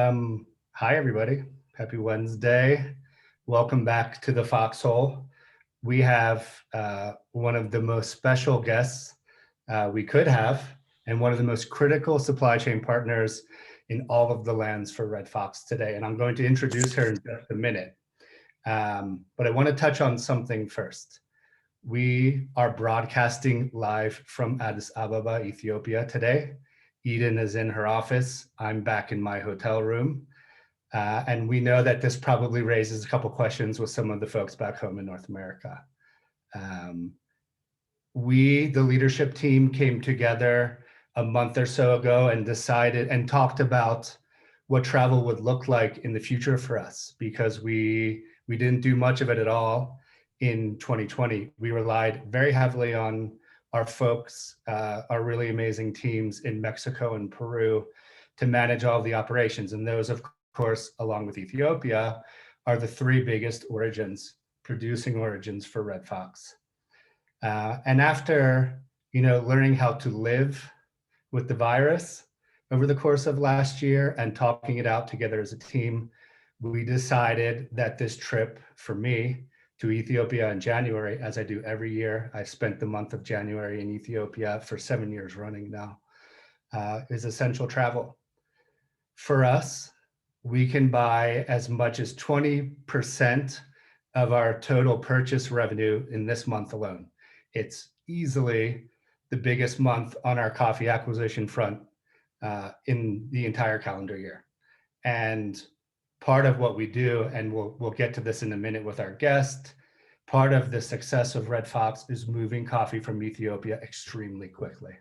Hi, everybody. Happy Wednesday. Welcome back to the Foxhole. We have one of the most special guests we could have, and one of the most critical supply chain partners in all of the lands for Red Fox today. And I'm going to introduce her in just a minute. But I want to touch on something first. We are broadcasting live from Addis Ababa, Ethiopia today. Eden is in her office. I'm back in my hotel room. And we know that this probably raises a couple questions with some of the folks back home in North America. We, the leadership team, came together a month or so ago and decided and talked about what travel would look like in the future for us, because we didn't do much of it at all in 2020. We relied very heavily on our folks, our really amazing teams in Mexico and Peru to manage all the operations. And those, of course, along with Ethiopia, are the three biggest producing origins for Red Fox. And after, learning how to live with the virus over the course of last year and talking it out together as a team, we decided that this trip for me to Ethiopia in January, as I do every year, I spent the month of January in Ethiopia for 7 years running now, is essential travel. For us, we can buy as much as 20% of our total purchase revenue in this month alone. It's easily the biggest month on our coffee acquisition front in the entire calendar year. And part of what we do, and we'll get to this in a minute with our guest, part of the success of Red Fox is moving coffee from Ethiopia extremely quickly.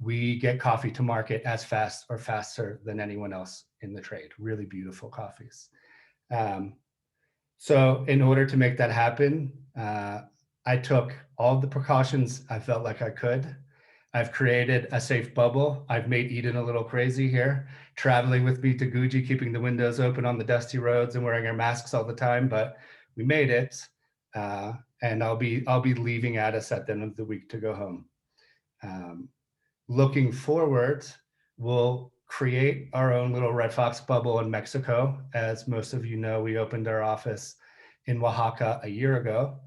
We get coffee to market as fast or faster than anyone else in the trade. Really beautiful coffees. So in order to make that happen, I took all the precautions I felt like I could. I've created a safe bubble. I've made Eden a little crazy here, traveling with me to Guji, keeping the windows open on the dusty roads and wearing our masks all the time, but we made it. And I'll be leaving Addis at the end of the week to go home. Looking forward, we'll create our own little Red Fox bubble in Mexico. As most of you know, we opened our office in Oaxaca a year ago.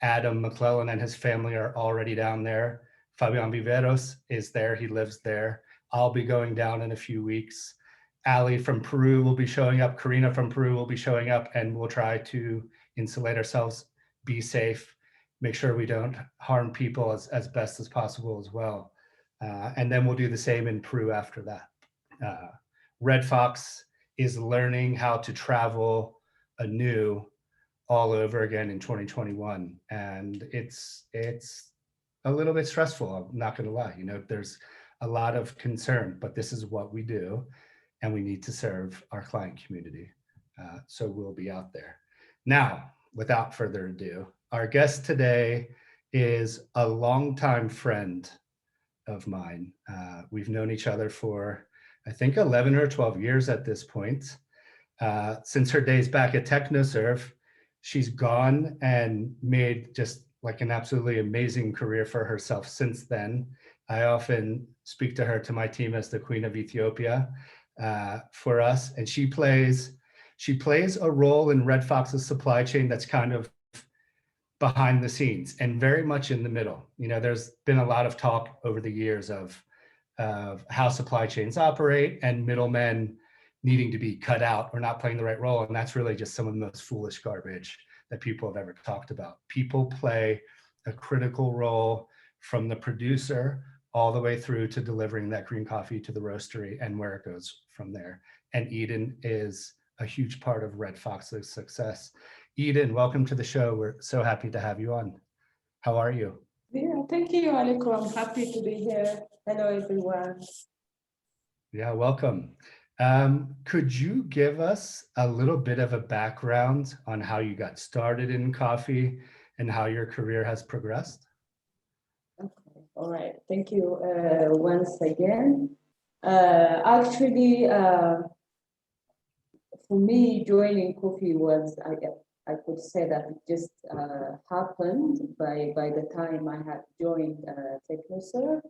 Adam McClellan and his family are already down there. Fabian Viveros is there, he lives there. I'll be going down in a few weeks. Ali from Peru will be showing up, Karina from Peru will be showing up, and we'll try to insulate ourselves, be safe, make sure we don't harm people as best as possible as well. And then we'll do the same in Peru after that. Red Fox is learning how to travel anew all over again in 2021. And it's a little bit stressful, I'm not gonna lie. There's a lot of concern, but this is what we do, and we need to serve our client community. So we'll be out there. Now, without further ado, our guest today is a longtime friend of mine. We've known each other for, I think, 11 or 12 years at this point. Since her days back at Technoserve, she's gone and made just like an absolutely amazing career for herself since then. I often speak to her, to my team, as the Queen of Ethiopia for us. And she plays a role in Red Fox's supply chain that's kind of behind the scenes and very much in the middle. There's been a lot of talk over the years of how supply chains operate and middlemen needing to be cut out or not playing the right role. And that's really just some of the most foolish garbage that people have ever talked about. People play a critical role from the producer all the way through to delivering that green coffee to the roastery and where it goes from there. And Eden is a huge part of Red Fox's success. Eden, welcome to the show. We're so happy to have you on. How are you? Yeah, thank you, Aleco. I'm happy to be here. Hello, everyone. Yeah, welcome. Could you give us a little bit of a background on how you got started in coffee and how your career has progressed? Okay, all right. Thank you once again. Actually, for me, joining coffee was, I could say that it just happened by the time I had joined Technoserve.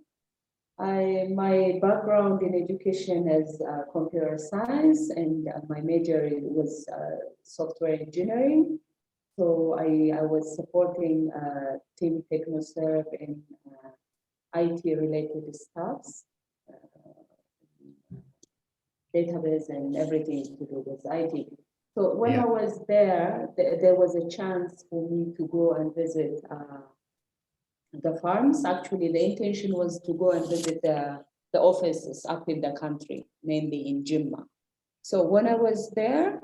My background in education is computer science, and my major was software engineering. So I was supporting Team Technoserve in IT related stuffs, database and everything to do with IT. So when I was there, there was a chance for me to go and visit the farms. Actually, the intention was to go and visit the offices up in the country, mainly in Jimma. So when I was there,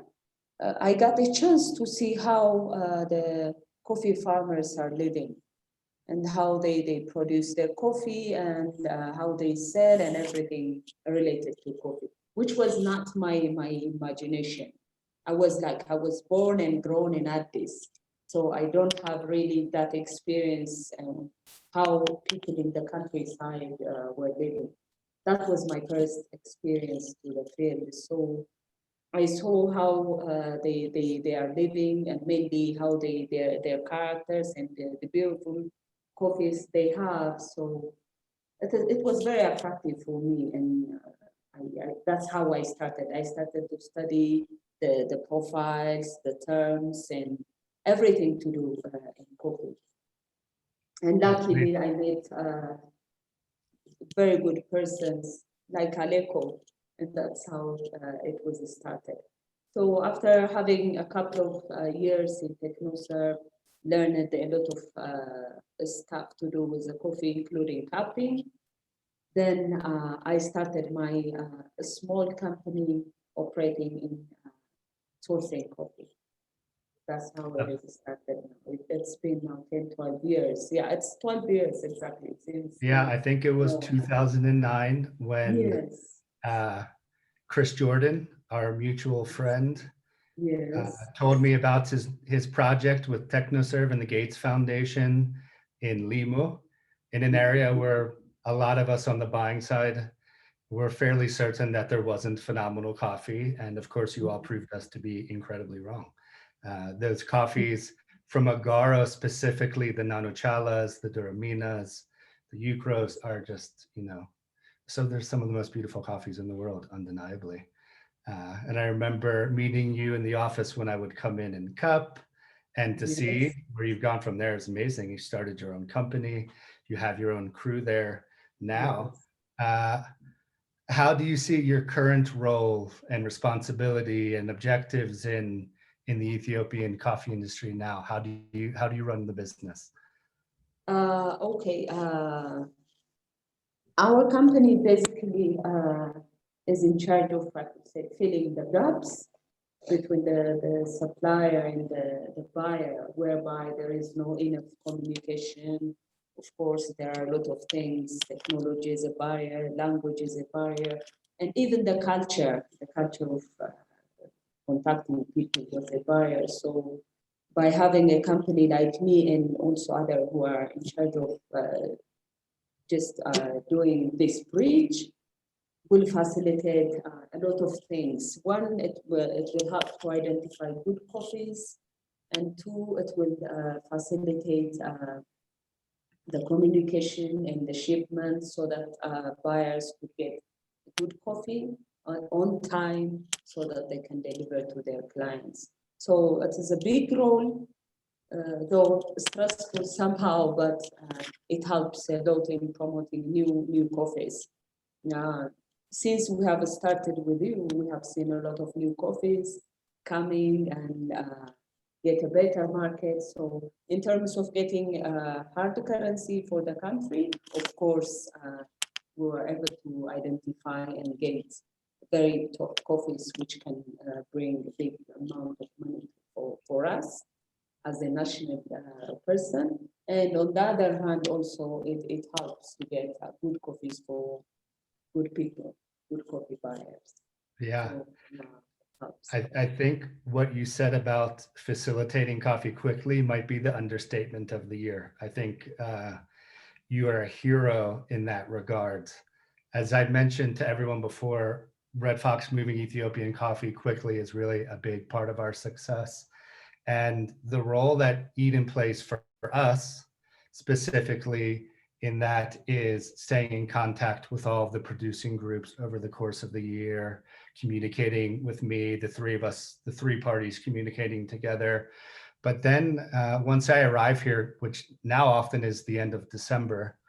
I got a chance to see how the coffee farmers are living and how they produce their coffee and how they sell and everything related to coffee, which was not my imagination. I was born and grown in Addis, so I don't have really that experience and how people in the countryside were living. That was my first experience to the field. So I saw how they are living and mainly how their characters and the beautiful coffees they have. So it was very attractive for me, and that's how I started. I started to study the profiles, the terms, and everything to do in coffee. And luckily, I met very good persons like Aleco, and that's how it was started. So after having a couple of years in Technoserve, learned a lot of stuff to do with the coffee, including cupping. Then I started my small company operating in sourcing coffee. That's how it started. It's been now 10, 12 years. Yeah, it's 12 years exactly. Since, I think it was 2009 when yes. Chris Jordan, our mutual friend, Yes. told me about his project with Technoserve and the Gates Foundation in Limo, in an area where a lot of us on the buying side were fairly certain that there wasn't phenomenal coffee. And of course, you all proved us to be incredibly wrong. Those coffees from Agaro, specifically the Nanochalas, the Duraminas, the Eucros, are just, so there's some of the most beautiful coffees in the world, undeniably. And I remember meeting you in the office when I would come in and cup, and to see where you've gone from there is amazing. You started your own company, you have your own crew there now. How do you see your current role and responsibility and objectives in the Ethiopian coffee industry now? How do you run the business? Okay. Our company basically is in charge of, I could say, filling the gaps between the supplier and the buyer, whereby there is no enough communication. Of course, there are a lot of things. Technology is a barrier, language is a barrier, and even the culture of contacting people was a barrier. So by having a company like me and also other who are in charge of just doing this bridge will facilitate a lot of things. One, it will help to identify good coffees, and two, it will facilitate the communication and the shipment so that buyers could get good coffee on time so that they can deliver to their clients. So it is a big role, though stressful somehow, but it helps a lot in promoting new coffees. Since we have started with you, we have seen a lot of new coffees coming and get a better market. So in terms of getting hard currency for the country, of course, we were able to identify and get very top coffees which can bring a big amount of money for us as a national person. And on the other hand, also, it helps to get good coffees for good people, good coffee buyers. Yeah. So, I think what you said about facilitating coffee quickly might be the understatement of the year. I think you are a hero in that regard. As I've mentioned to everyone before, Red Fox moving Ethiopian coffee quickly is really a big part of our success. And the role that Eden plays for us specifically in that is staying in contact with all of the producing groups over the course of the year, communicating with me, the three of us, the three parties communicating together. But then once I arrive here, which now often is the end of December,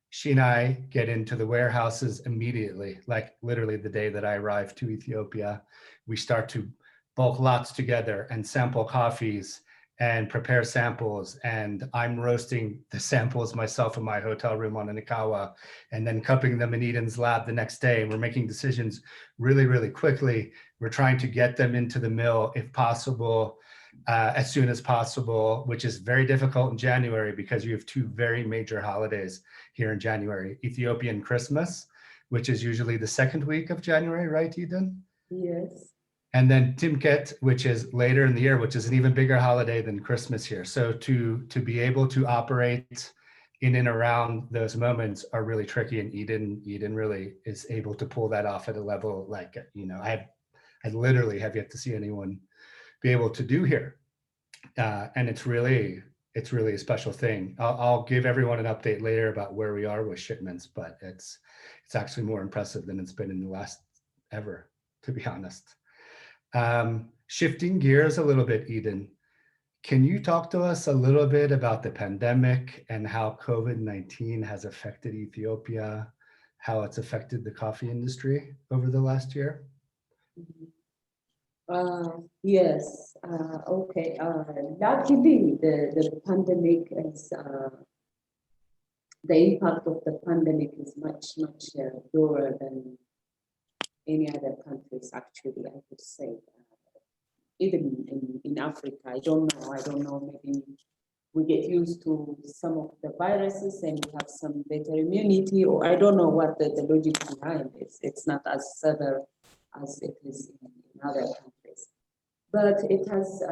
she and I get into the warehouses immediately, like literally the day that I arrived to Ethiopia. We start to bulk lots together and sample coffees and prepare samples. And I'm roasting the samples myself in my hotel room on Anikawa, and then cupping them in Eden's lab the next day. And we're making decisions really, really quickly. We're trying to get them into the mill if possible, as soon as possible, which is very difficult in January because you have two very major holidays here in January: Ethiopian Christmas, which is usually the second week of January, right, Eden? Yes. And then Timket, which is later in the year, which is an even bigger holiday than Christmas here. So to be able to operate in and around those moments are really tricky. And Eden really is able to pull that off at a level like, you know, I literally have yet to see anyone be able to do here. And it's really a special thing. I'll give everyone an update later about where we are with shipments, but it's actually more impressive than it's been in the last ever, to be honest. Shifting gears a little bit, Eden, can you talk to us a little bit about the pandemic and how COVID-19 has affected Ethiopia, how it's affected the coffee industry over the last year? Yes, okay. Luckily, the pandemic is, the impact of the pandemic is much lower than any other countries, actually, I would say. Even in Africa, I don't know, maybe we get used to some of the viruses and we have some better immunity, or I don't know what the logic behind it. It's not as severe as it is in other countries. But it has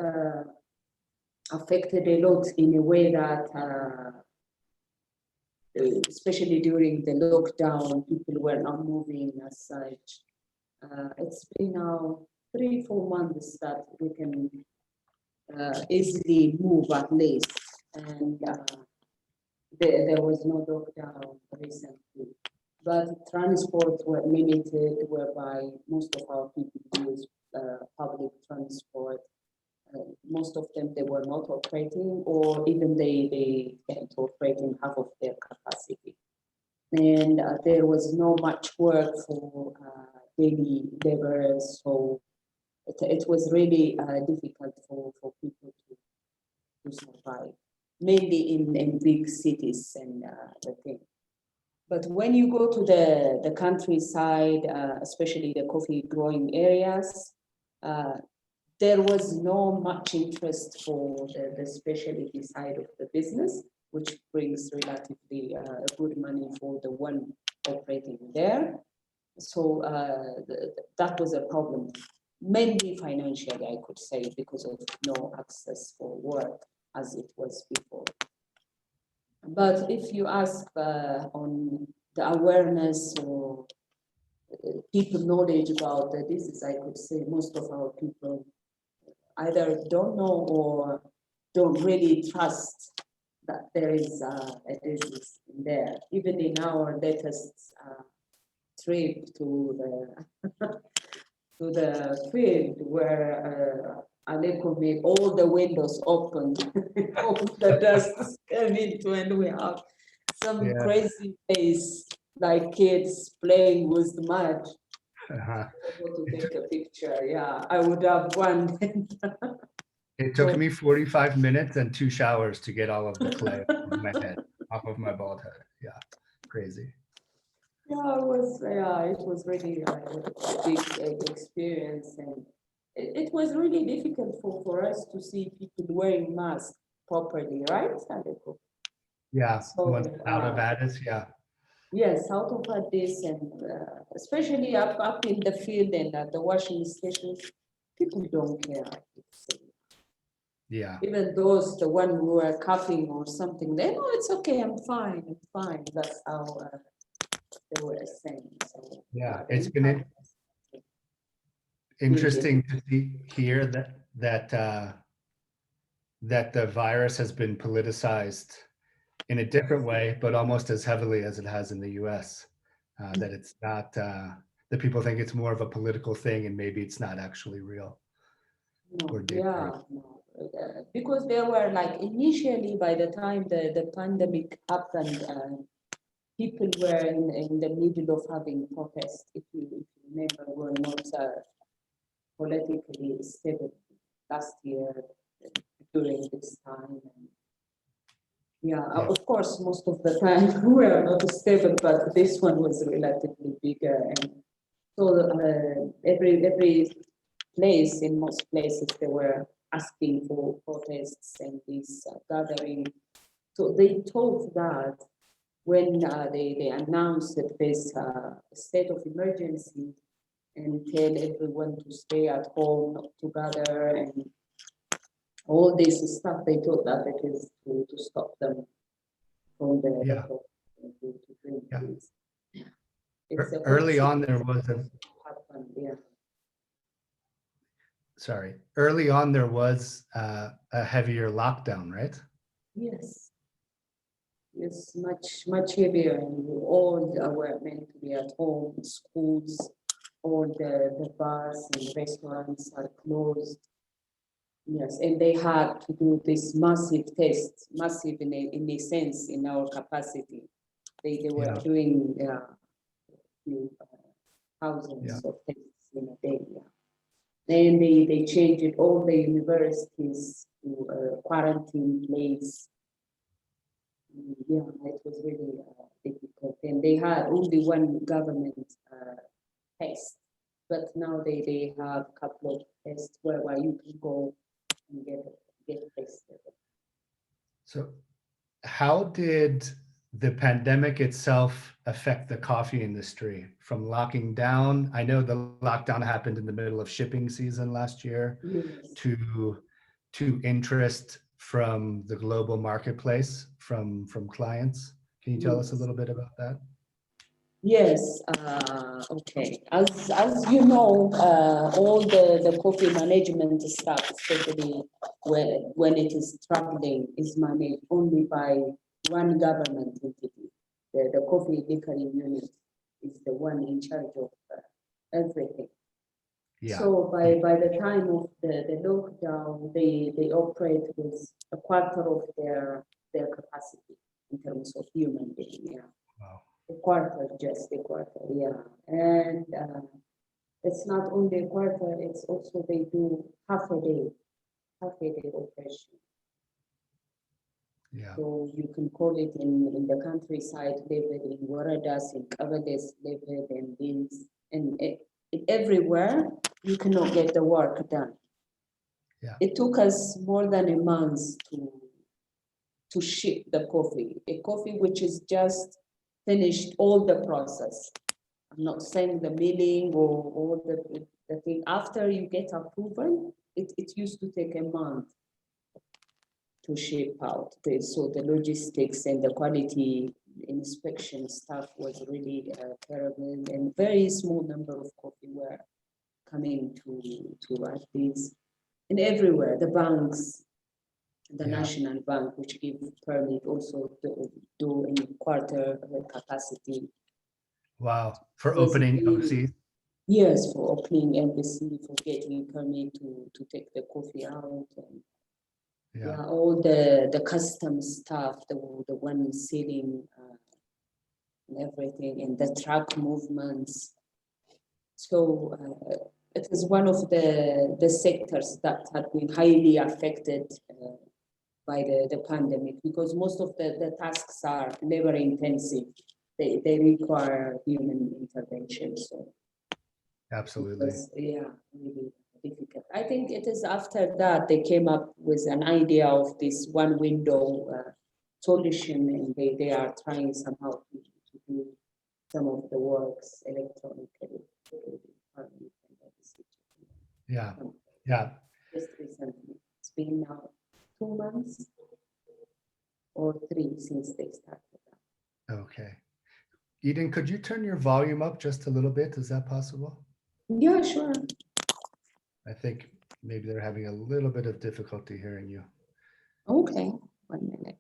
affected a lot in a way that, especially during the lockdown, people were not moving as such. It's been now 3-4 months that we can easily move at least, and there was no lockdown recently. But transport were limited, whereby most of our people use public transport. Most of them, they were not operating, or even they can't operate in half of their capacity. And there was no much work for daily laborers, so it was really difficult for people to survive, mainly in big cities and the thing. But when you go to the countryside, especially the coffee growing areas, there was no much interest for the specialty side of the business, which brings relatively good money for the one operating there. So that was a problem, mainly financially, I could say, because of no access for work as it was before. But if you ask on the awareness or people knowledge about the disease, I could say most of our people either don't know or don't really trust that there is a disease in there. Even in our latest trip to the field where Aleco made all the windows open, all the dust came into, and we have some crazy face like kids playing with mud. To take a picture, yeah, I would have one. It took me 45 minutes and 2 showers to get all of the clay off of my head, off of my bald head. Yeah, crazy. Yeah, it was really a big experience, and it was really difficult for us to see people wearing masks properly, right, Aleco? Yeah, So, out of Addis, yeah. Yes, out of Addis, and especially up in the field and at the washing stations, people don't care. Yeah. Even those, the one who were coughing or something, they know it's okay, I'm fine. That's how they were saying. So, yeah, it's been interesting to see here that the virus has been politicized in a different way, but almost as heavily as it has in the US. That it's not, that people think it's more of a political thing and maybe it's not actually real. No, yeah, no. Because they were like initially by the time the pandemic happened, people were in the middle of having protests. If you remember, were not politically stable last year during this time. And yeah, of course, most of the time we are not stable, but this one was relatively bigger. And so every place, in most places, they were asking for protests and this gathering. So they thought that when they announced that there's a state of emergency and tell everyone to stay at home, not together, and all this stuff, they thought that it is to stop them from the Yeah. to bring Yeah. peace. It's Early on, there was early on there was a heavier lockdown, right? Yes. Yes, much heavier, and we all were meant to be at home. Schools, all the bars and restaurants are closed. Yes, and they had to do this massive test, massive in a sense in our capacity. They were doing few thousands of tests in a day. Yeah. Then they changed it, all the universities to quarantine place. Yeah, it was really difficult. And they had only one government test, but now they have a couple of tests whereby you can go and get tested. So how did the pandemic itself affect the coffee industry from locking down? I know the lockdown happened in the middle of shipping season last year. Yes. to interest from the global marketplace from clients. Can you tell us a little bit about that? Yes, okay. As you know, all the coffee management stuff, especially when it is traveling, is managed only by one government entity. The coffee liquoring unit is the one in charge of everything. Yeah. So by the time of the lockdown, they operate with a quarter of their capacity in terms of human being. Yeah. Wow. Just a quarter, yeah. And it's not only a quarter, it's also they do half a day operation. Yeah. So you can call it in the countryside level, in Waradas, in Kavades level, and things, and everywhere you cannot get the work done. Yeah. It took us more than a month to ship the coffee, a coffee which is just finished all the process. I'm not saying the milling or all the thing. After you get approval, it used to take a month to ship out. So the logistics and the quality inspection stuff was really terrible, and very small number of coffee were coming to Addis. And everywhere, the banks, the National Bank, which give permit also to do in quarter capacity. Wow. For opening OCs? Yes, for opening embassy, for getting permit to take the coffee out. And all the customs staff, the one selling and everything, and the truck movements. So it is one of the sectors that had been highly affected by the pandemic, because most of the tasks are labor intensive. They require human intervention. So absolutely. it was, really difficult. I think it is after that they came up with an idea of this one window solution, and they are trying somehow to do some of the works electronically. Yeah. Yeah. Just recently, it's been now 2 months or 3 since they started. Okay. Eden, could you turn your volume up just a little bit? Is that possible? Yeah, sure. I think maybe they're having a little bit of difficulty hearing you. Okay, 1 minute.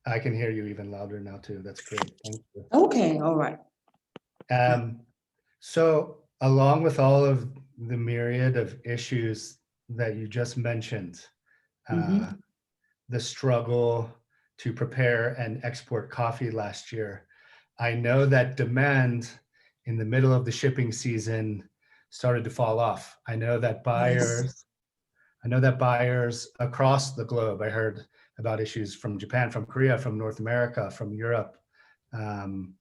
I can hear you even louder now too. That's great. Thank you. Okay, all right. So along with all of the myriad of issues that you just mentioned, Mhm. the struggle to prepare and export coffee last year, I know that demand in the middle of the shipping season started to fall off. Yes. I know that buyers across the globe, I heard about issues from Japan, from Korea, from North America, from Europe, um,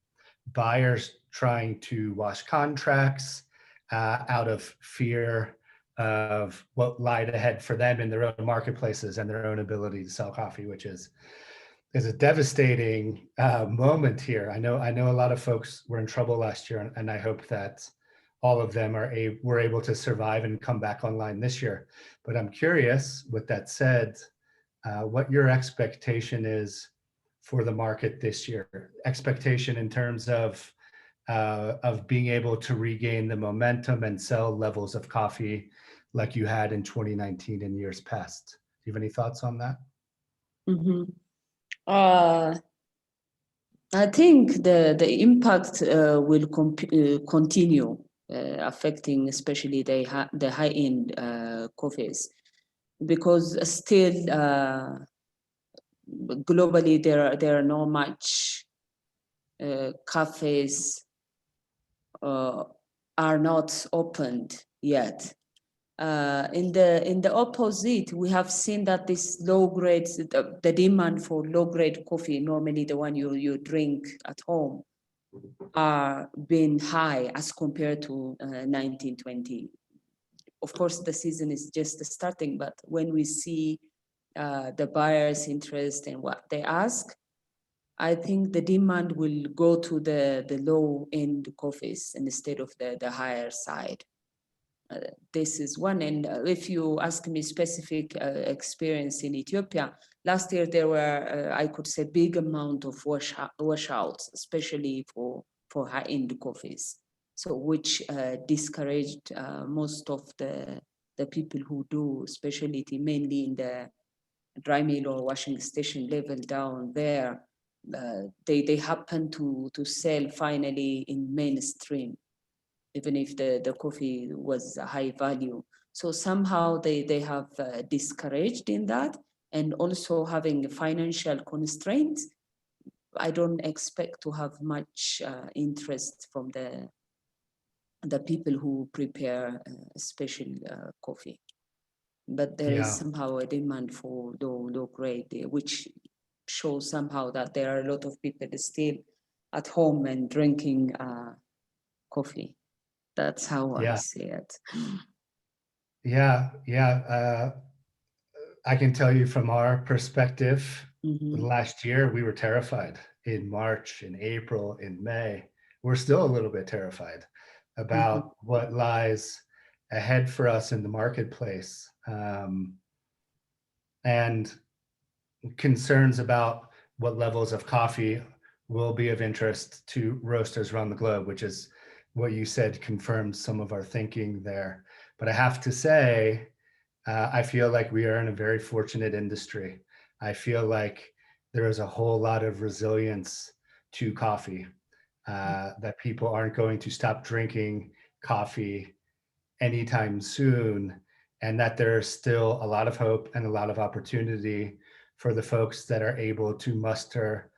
buyers trying to wash contracts out of fear of what lied ahead for them in their own marketplaces and their own ability to sell coffee, which is a devastating moment here. I know a lot of folks were in trouble last year, and I hope that all of them were able to survive and come back online this year. But I'm curious, with that said, what your expectation is for the market this year. Expectation in terms of being able to regain the momentum and sell levels of coffee like you had in 2019 and years past. Do you have any thoughts on that? Mhm. Uh, I think the impact will continue affecting especially the high-end coffees because still globally there are not much cafes are not opened yet. In the opposite, we have seen that this low grade, the demand for low grade coffee, normally the one you drink at home, are been high as compared to 1920. Of course, the season is just starting, but when we see the buyers' interest in what they ask, I think the demand will go to the low end coffees instead of the higher side. This is one. And if you ask me specific experience in Ethiopia, last year there were, I could say, big amount of washouts, especially for high-end coffees. So which discouraged most of the people who do specialty, mainly in the dry mill or washing station level down there. They happen to sell finally in mainstream, even if the coffee was a high value. So somehow they have discouraged in that, and also having financial constraints. I don't expect to have much interest from the people who prepare special coffee. But there is Yeah, somehow a demand for low grade, which shows somehow that there are a lot of people still at home and drinking coffee. That's how I yeah, see it. yeah. I can tell you from our perspective, Mm-hmm. last year we were terrified in March, in April, in May. We're still a little bit terrified Mm-hmm. about what lies ahead for us in the marketplace, and concerns about what levels of coffee will be of interest to roasters around the globe, which is what you said confirms some of our thinking there. But I have to say, I feel like we are in a very fortunate industry. I feel like there is a whole lot of resilience to coffee, that people aren't going to stop drinking coffee anytime soon, and that there's still a lot of hope and a lot of opportunity for the folks that are able to muster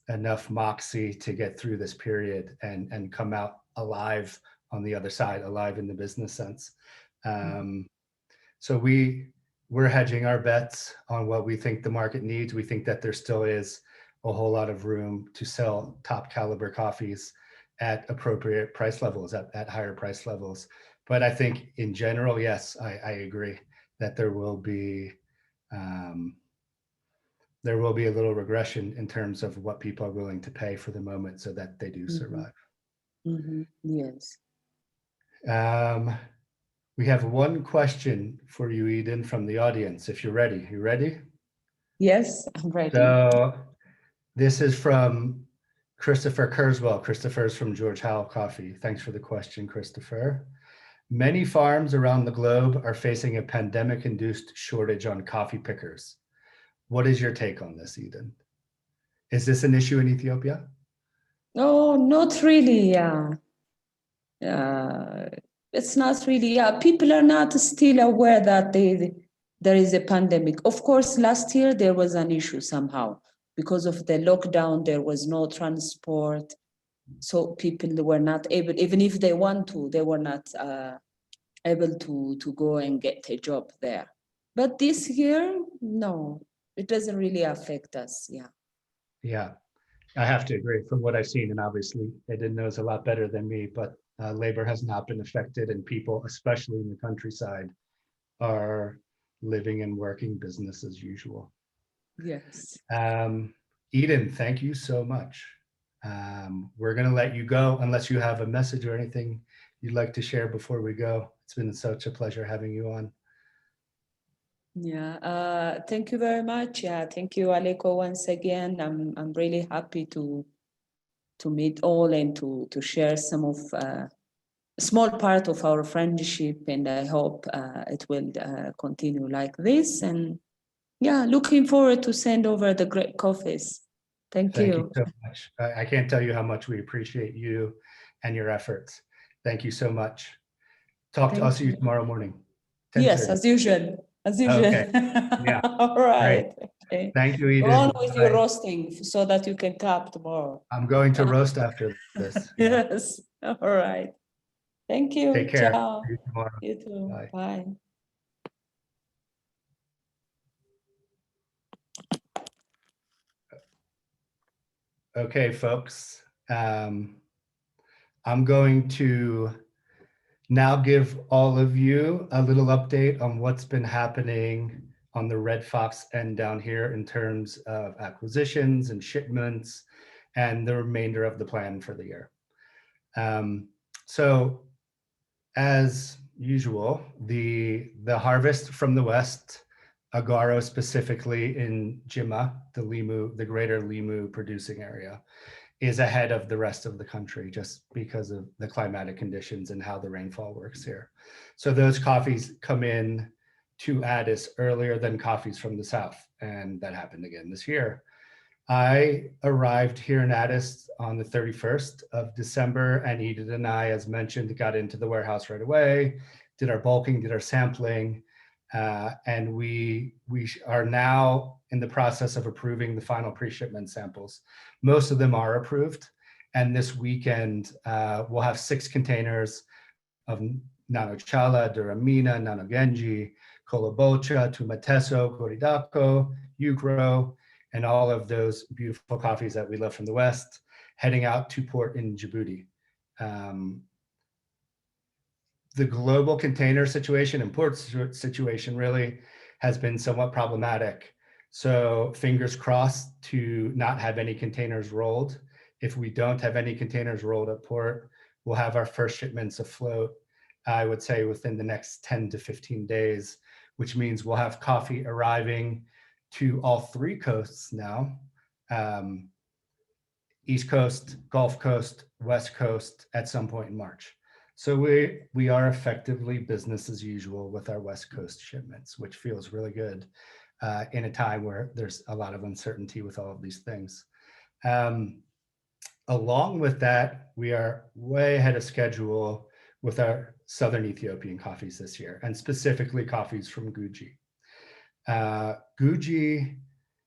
enough moxie to get through this period and come out alive on the other side, alive in the business sense. Um, so we're hedging our bets on what we think the market needs. We think that there still is a whole lot of room to sell top caliber coffees at appropriate price levels, at higher price levels. But I think in general, yes, I agree that um, there will be a little regression in terms of what people are willing to pay for the moment so that they do Mm-hmm. survive. Mm-hmm. Yes. Um, we have one question for you, Eden, from the audience. If you're ready, you ready? Yes, I'm ready. So this is from Christopher Kurzweil. Christopher's from George Howell Coffee. Thanks for the question, Christopher. Many farms around the globe are facing a pandemic-induced shortage on coffee pickers. What is your take on this, Eden? Is this an issue in Ethiopia? No, not really. It's not really. People are not still aware that there is a pandemic. Of course, last year there was an issue somehow because of the lockdown. There was no transport, so people were not able, even if they want to, they were not able to go and get a job there. But this year, no, it doesn't really affect us. Yeah. Yeah, I have to agree from what I've seen, and obviously Eden knows a lot better than me, but labor has not been affected, and people, especially in the countryside, are living and working business as usual. Yes. Eden, thank you so much. We're going to let you go unless you have a message or anything you'd like to share before we go. It's been such a pleasure having you on. Yeah, thank you very much. Yeah, thank you, Aleco, once again. I'm really happy to meet all and to share some of a small part of our friendship, and I hope it will continue like this. And yeah, looking forward to send over the great coffees. Thank you. Thank you so much. I can't tell you how much we appreciate you and your efforts. Thank you so much. I'll see you tomorrow morning. 10:30. Yes, as usual. As usual. Okay. Yeah. All right. Great. Okay. Thank you, Go Eden. on with your roasting so that you can clap tomorrow. I'm going to roast after this. Yeah. Yes. All right. Thank you. Take care. Ciao. See you tomorrow. You too. Bye. Bye. Okay, folks. I'm going to now give all of you a little update on what's been happening on the Red Fox end down here in terms of acquisitions and shipments and the remainder of the plan for the year. So as usual, the harvest from the west, Agaro specifically in Jimma, the greater Limu producing area, is ahead of the rest of the country just because of the climatic conditions and how the rainfall works here. So those coffees come in to Addis earlier than coffees from the south, and that happened again this year. I arrived here in Addis on the 31st of December, and Edith and I, as mentioned, got into the warehouse right away, did our bulking, did our sampling, and we are now in the process of approving the final pre-shipment samples. Most of them are approved, and this weekend we'll have 6 containers of Nanochala, Duramina, Nanogenji, Kolobocha, Tumateso, Koridako, Ugro, and all of those beautiful coffees that we love from the West, heading out to port in Djibouti. The global container situation and port situation really has been somewhat problematic. So fingers crossed to not have any containers rolled. If we don't have any containers rolled at port, we'll have our first shipments afloat, I would say within the next 10 to 15 days, which means we'll have coffee arriving to all 3 coasts now, East Coast, Gulf Coast, West Coast at some point in March. So we are effectively business as usual with our West Coast shipments, which feels really good in a time where there's a lot of uncertainty with all of these things. Along with that, we are way ahead of schedule with our Southern Ethiopian coffees this year, and specifically coffees from Guji. Guji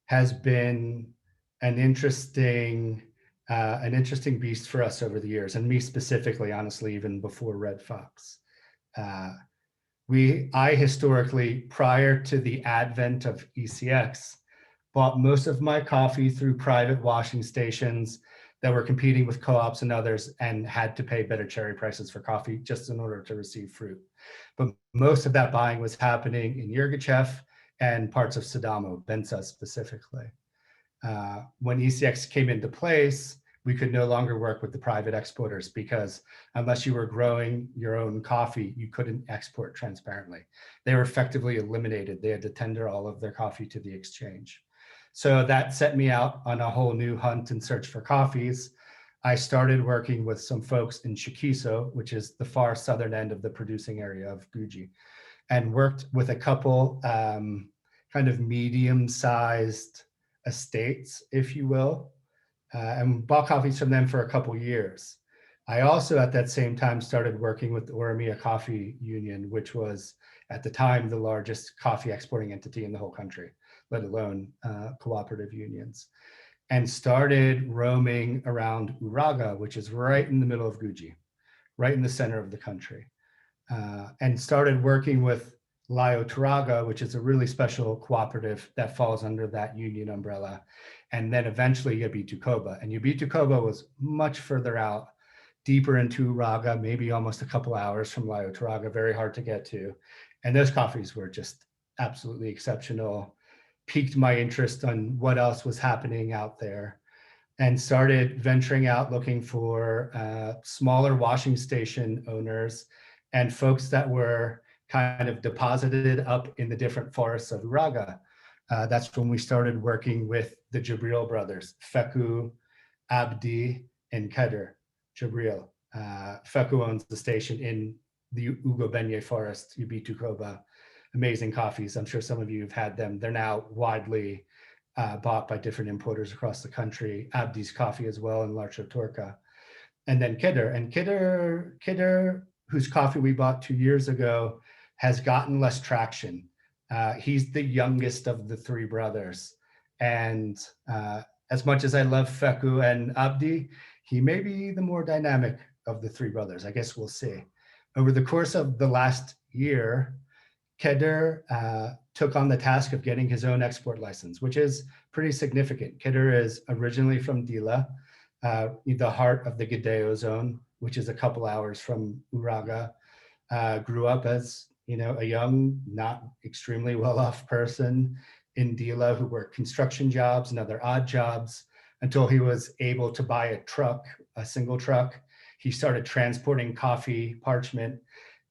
has been an interesting beast for us over the years, and me specifically, honestly, even before Red Fox. I historically, prior to the advent of ECX, bought most of my coffee through private washing stations that were competing with co-ops and others and had to pay better cherry prices for coffee just in order to receive fruit. But most of that buying was happening in Yirgachev and parts of Sidamo, Bensa specifically. When ECX came into place, we could no longer work with the private exporters because unless you were growing your own coffee, you couldn't export transparently. They were effectively eliminated. They had to tender all of their coffee to the exchange. So that set me out on a whole new hunt and search for coffees. I started working with some folks in Shikiso, which is the far southern end of the producing area of Guji, and worked with a couple kind of medium-sized estates, if you will, and bought coffees from them for a couple years. I also, at that same time, started working with the Oromia Coffee Union, which was at the time the largest coffee exporting entity in the whole country, let alone cooperative unions, and started roaming around Uraga, which is right in the middle of Guji, right in the center of the country, and started working with Layo Turaga, which is a really special cooperative that falls under that union umbrella, and then eventually Yabitu Koba. And Yabitu Koba was much further out, deeper into Uraga, maybe almost a couple hours from Layo Turaga, very hard to get to. And those coffees were just absolutely exceptional, piqued my interest on what else was happening out there, and started venturing out looking for smaller washing station owners and folks that were kind of deposited up in the different forests of Uraga. That's when we started working with the Jebril brothers, Feku, Abdi, and Kedir Jebril. Feku owns the station in the Ugo forest, Yabitu Koba. Amazing coffees. I'm sure some of you have had them. They're now widely bought by different importers across the country. Abdi's coffee as well in Larcho Turca. And then Kedir, whose coffee we bought 2 years ago, has gotten less traction. He's the youngest of the three brothers. And as much as I love Feku and Abdi, he may be the more dynamic of the three brothers. I guess we'll see. Over the course of the last year, Kedir took on the task of getting his own export license, which is pretty significant. Kedir is originally from Dila, the heart of the Gideo zone, which is a couple hours from Uraga. Grew up as a young, not extremely well-off person in Dila who worked construction jobs and other odd jobs until he was able to buy a truck, a single truck. He started transporting coffee parchment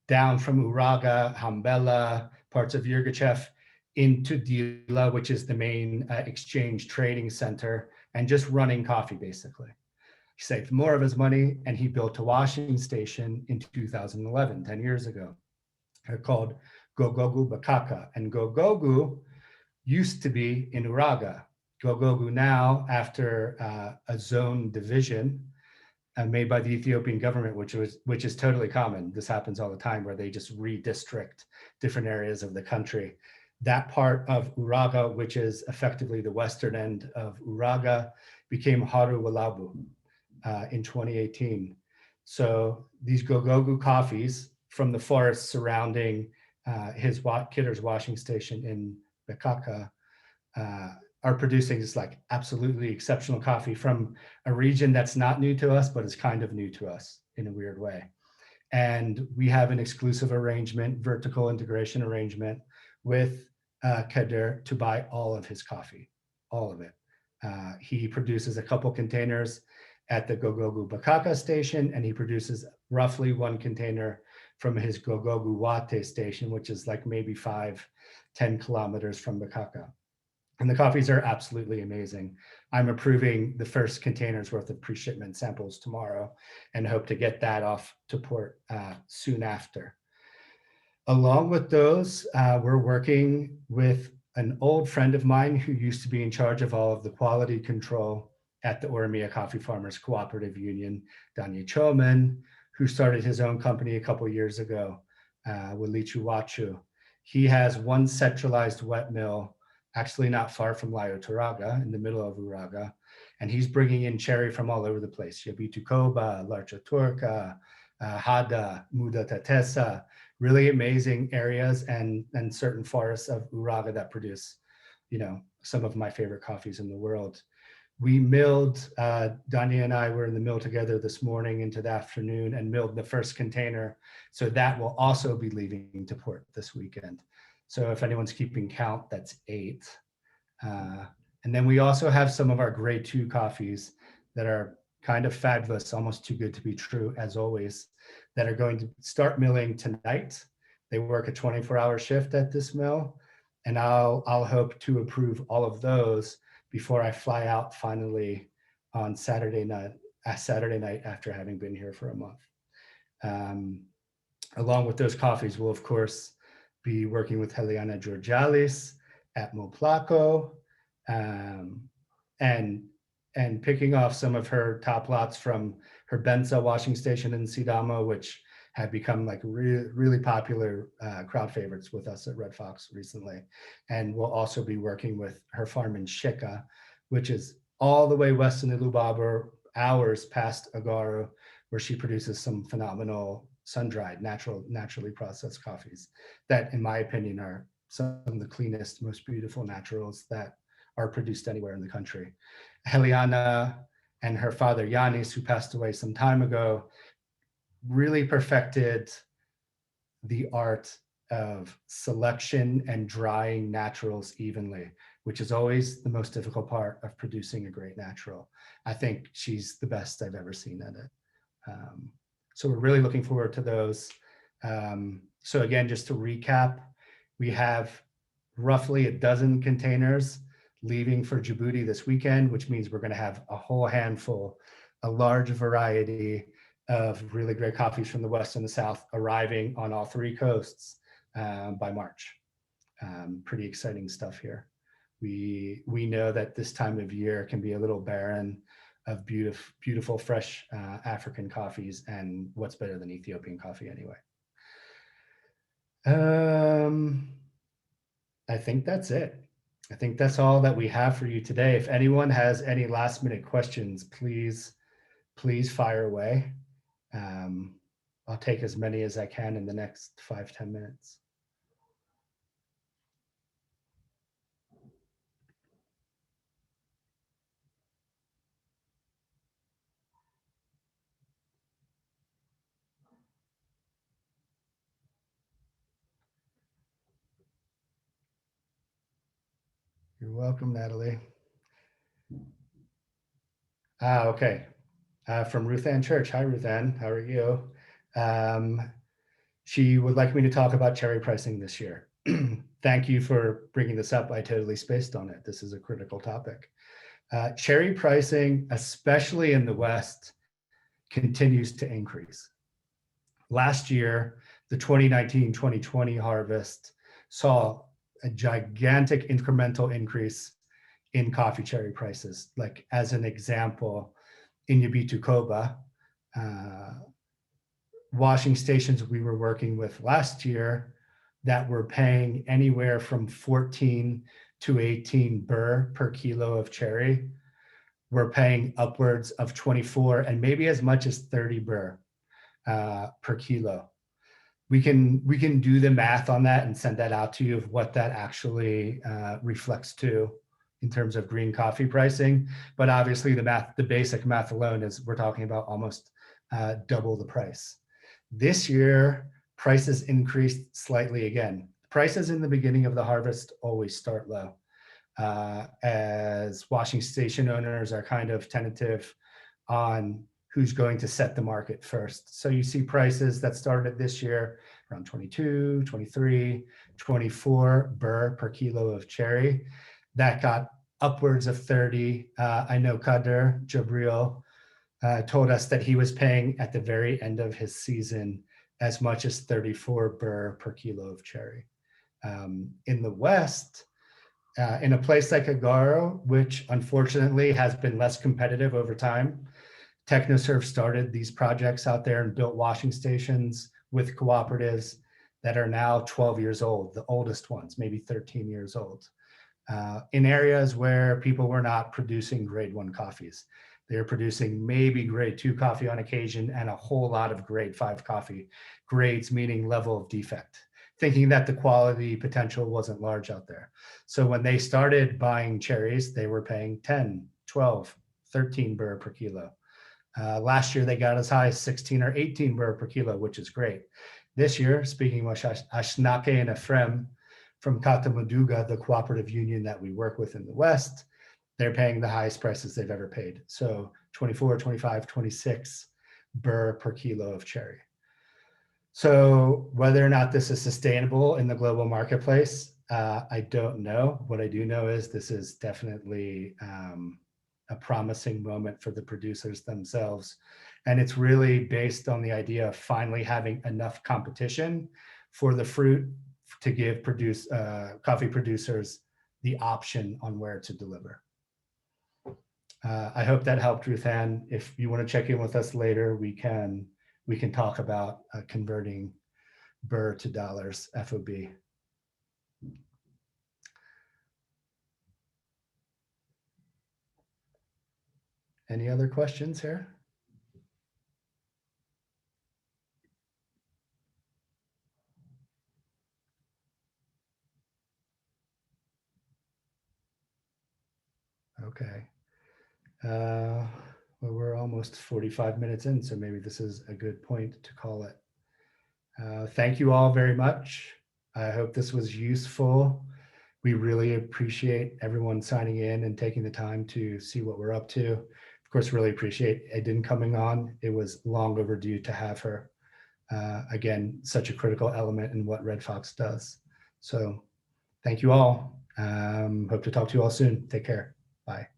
down from Uraga, Hambela, parts of Yirgachev into Dila, which is the main exchange trading center, and just running coffee basically. He saved more of his money and he built a washing station in 2011, 10 years ago, called Gogogu Bakaka. And Gogogu used to be in Uraga. Gogogu now, after a zone division made by the Ethiopian government, which is totally common. This happens all the time where they just redistrict different areas of the country. That part of Uraga, which is effectively the western end of Uraga, became Haru Walabu in 2018. So these Gogogu coffees from the forest surrounding Kedir's washing station in Bekaka are producing this like absolutely exceptional coffee from a region that's not new to us, but is kind of new to us in a weird way. And we have an exclusive arrangement, vertical integration arrangement with Kedir to buy all of his coffee, all of it. He produces a couple containers at the Gogogu Bakaka station, and he produces roughly 1 container from his Gogogu Wate station, which is like maybe 5-10 kilometers from Bakaka. And the coffees are absolutely amazing. I'm approving the first container's worth of pre-shipment samples tomorrow and hope to get that off to port soon after. Along with those, we're working with an old friend of mine who used to be in charge of all of the quality control at the Oromia Coffee Farmers Cooperative Union, Danya Choman, who started his own company a couple years ago, Wilichu Wachu. He has one centralized wet mill actually not far from Layo Turaga, in the middle of Uraga. And he's bringing in cherry from all over the place. Yabitu Koba, Larcha Turca, Hada, Muda Tatesa, really amazing areas and certain forests of Uraga that produce, some of my favorite coffees in the world. We milled, Danya and I were in the mill together this morning into the afternoon and milled the first container. So that will also be leaving to port this weekend. So if anyone's keeping count, that's 8. And then we also have some of our grade 2 coffees that are kind of fabulous, almost too good to be true, as always, that are going to start milling tonight. They work a 24-hour shift at this mill, and I'll hope to approve all of those before I fly out finally on Saturday night after having been here for a month. Along with those coffees, we'll of course be working with Heliana Georgialis at Moplaco, and picking off some of her top lots from her Benza washing station in Sidamo, which have become like really popular crowd favorites with us at Red Fox recently. And we'll also be working with her farm in Sheka, which is all the way west in the Lubaber, hours past Agaro, where she produces some phenomenal sun-dried, naturally processed coffees that, in my opinion, are some of the cleanest, most beautiful naturals that are produced anywhere in the country. Heliana and her father Yanis, who passed away some time ago, really perfected the art of selection and drying naturals evenly, which is always the most difficult part of producing a great natural. I think she's the best I've ever seen at it. So we're really looking forward to those. So again, just to recap, we have roughly a dozen containers leaving for Djibouti this weekend, which means we're going to have a whole handful, a large variety of really great coffees from the West and the South arriving on all three coasts by March. Pretty exciting stuff here. We know that this time of year can be a little barren of beautiful, fresh African coffees, and what's better than Ethiopian coffee anyway. I think that's it. I think that's all that we have for you today. If anyone has any last minute questions, please fire away. I'll take as many as I can in the next 5-10 minutes. You're welcome, Natalie. Okay. From Ruth Ann Church. Hi, Ruth Ann. How are you? She would like me to talk about cherry pricing this year. Thank you for bringing this up. I totally spaced on it. This is a critical topic. Cherry pricing, especially in the West, continues to increase. Last year, the 2019-2020 harvest saw a gigantic incremental increase in coffee cherry prices. Like as an example, in Yabitukoba, washing stations we were working with last year that were paying anywhere from 14 to 18 birr per kilo of cherry, were paying upwards of 24 and maybe as much as 30 birr per kilo. We can do the math on that and send that out to you of what that actually reflects to in terms of green coffee pricing. But obviously the basic math alone is we're talking about almost double the price. This year, prices increased slightly again. Prices in the beginning of the harvest always start low, as washing station owners are kind of tentative on who's going to set the market first. So you see prices that started this year around 22, 23, 24 birr per kilo of cherry. That got upwards of 30. I know Kedir Jebril told us that he was paying at the very end of his season as much as 34 birr per kilo of cherry. In the West, in a place like Agaro, which unfortunately has been less competitive over time, Technoserve started these projects out there and built washing stations with cooperatives that are now 12 years old, the oldest ones, maybe 13 years old, in areas where people were not producing grade 1 coffees. They're producing maybe grade 2 coffee on occasion and a whole lot of grade 5 coffee, grades meaning level of defect, thinking that the quality potential wasn't large out there. So when they started buying cherries, they were paying 10, 12, 13 birr per kilo. Last year, they got as high as 16 or 18 birr per kilo, which is great. This year, speaking with Ashnake and Ephraim from Kata Muduga, the cooperative union that we work with in the West, they're paying the highest prices they've ever paid. So 24, 25, 26 birr per kilo of cherry. So whether or not this is sustainable in the global marketplace, I don't know. What I do know is this is definitely a promising moment for the producers themselves. And it's really based on the idea of finally having enough competition for the fruit to give coffee producers the option on where to deliver. I hope that helped, Ruth Ann. If you want to check in with us later, we can talk about converting birr to dollars FOB. Any other questions here? Okay. Well, we're almost 45 minutes in, so maybe this is a good point to call it. Thank you all very much. I hope this was useful. We really appreciate everyone signing in and taking the time to see what we're up to. Of course, really appreciate Edin coming on. It was long overdue to have her. Again, such a critical element in what Red Fox does. So thank you all. Hope to talk to you all soon. Take care. Bye.